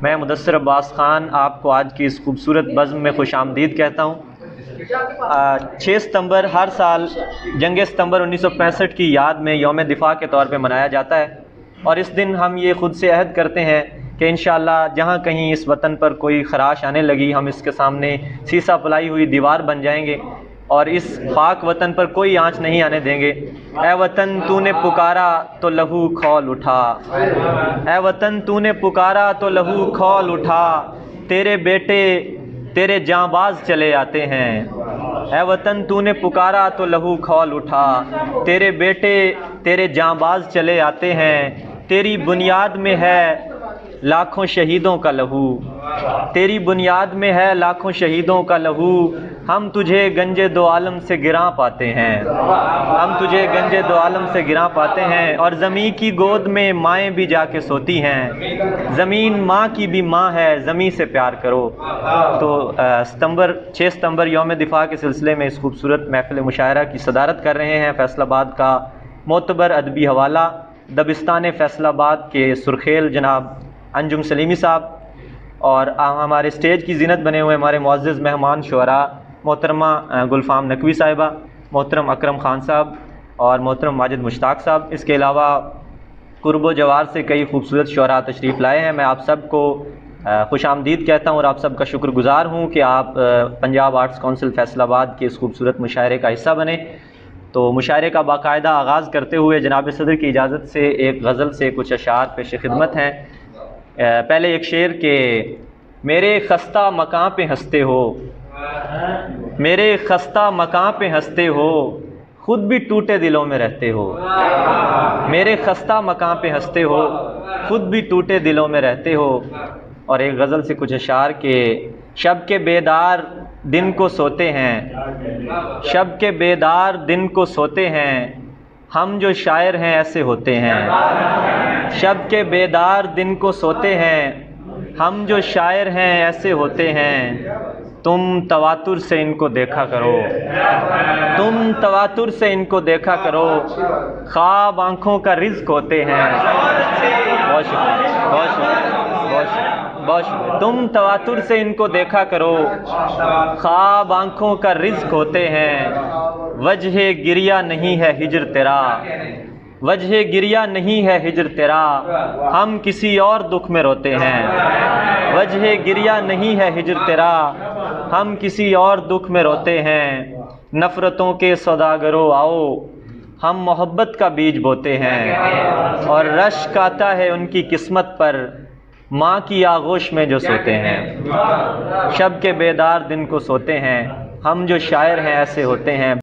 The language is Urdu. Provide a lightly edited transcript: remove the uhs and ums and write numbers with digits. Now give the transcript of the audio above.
میں مدثر عباس خان آپ کو آج کی اس خوبصورت بزم میں خوش آمدید کہتا ہوں۔ 6 ستمبر ہر سال جنگ ستمبر 1965 کی یاد میں یوم دفاع کے طور پہ منایا جاتا ہے، اور اس دن ہم یہ خود سے عہد کرتے ہیں کہ انشاءاللہ جہاں کہیں اس وطن پر کوئی خراش آنے لگی ہم اس کے سامنے سیسا پلائی ہوئی دیوار بن جائیں گے اور اس پاک وطن پر کوئی آنچ نہیں آنے دیں گے۔ اے وطن تو نے پکارا تو لہو کھول اٹھا، اے وطن تو نے پکارا تو لہو کھول اٹھا، تیرے بیٹے تیرے جاں باز چلے آتے ہیں۔ اے وطن تو نے پکارا تو لہو کھول اٹھا، تیرے بیٹے تیرے جاں باز چلے آتے ہیں، تیری بنیاد میں ہے لاکھوں شہیدوں کا لہو، تیری بنیاد میں ہے لاکھوں شہیدوں کا لہو، ہم تجھے گنجے دو عالم سے گراں پاتے ہیں، ہم تجھے گنجے دو عالم سے گراں پاتے ہیں، اور زمین کی گود میں مائیں بھی جا کے سوتی ہیں، زمین ماں کی بھی ماں ہے، زمین سے پیار کرو۔ تو 6 ستمبر یوم دفاع کے سلسلے میں اس خوبصورت محفل مشاعرہ کی صدارت کر رہے ہیں فیصل آباد کا معتبر ادبی حوالہ دبستان فیصل آباد کے سرخیل جناب انجم سلیمی صاحب، اور ہمارے اسٹیج کی زینت بنے ہوئے ہمارے معزز مہمان شعراء محترمہ گلفام نقوی صاحبہ، محترم اکرم خان صاحب اور محترم ماجد مشتاق صاحب۔ اس کے علاوہ قرب و جوار سے کئی خوبصورت شعراء تشریف لائے ہیں۔ میں آپ سب کو خوش آمدید کہتا ہوں اور آپ سب کا شکر گزار ہوں کہ آپ پنجاب آرٹس کونسل فیصل آباد کے اس خوبصورت مشاعرے کا حصہ بنے۔ تو مشاعرے کا باقاعدہ آغاز کرتے ہوئے جناب صدر کی اجازت سے ایک غزل سے کچھ اشعار پیش خدمت ہیں۔ پہلے ایک شعر کہ میرے خستہ مکان پہ ہنستے ہو، میرے خستہ مکان پہ ہنستے ہو، خود بھی ٹوٹے دلوں میں رہتے ہو، میرے خستہ مکان پہ ہنستے ہو، خود بھی ٹوٹے دلوں میں رہتے ہو۔ اور ایک غزل سے کچھ اشعار کہ شب کے بیدار دن کو سوتے ہیں، شب کے بیدار دن کو سوتے ہیں، ہم جو شاعر ہیں ایسے ہوتے ہیں، شب کے بیدار دن کو سوتے ہیں، ہم جو شاعر ہیں ایسے ہوتے ہیں، تم تواتر سے ان کو دیکھا کرو، تم تواتر سے ان کو دیکھا کرو، خواب آنکھوں کا رزق ہوتے ہیں۔ بہت شکریہ، بہت شکریہ، بہت شکریہ، بہت شکریہ۔ تم تواتر سے ان کو دیکھا کرو، خواب آنکھوں کا رزق ہوتے ہیں، وجہ گریہ نہیں ہے ہجر تیرا، وجہ گریہ نہیں ہے ہجر تیرا، ہم کسی اور دکھ میں روتے ہیں، وجہ گریہ نہیں ہے ہجر تیرا، ہم کسی اور دکھ میں روتے ہیں، نفرتوں کے سوداگروں آؤ، ہم محبت کا بیج بوتے ہیں، اور رشک آتا ہے ان کی قسمت پر، ماں کی آغوش میں جو سوتے ہیں، شب کے بیدار دن کو سوتے ہیں، ہم جو شاعر ہیں ایسے ہوتے ہیں۔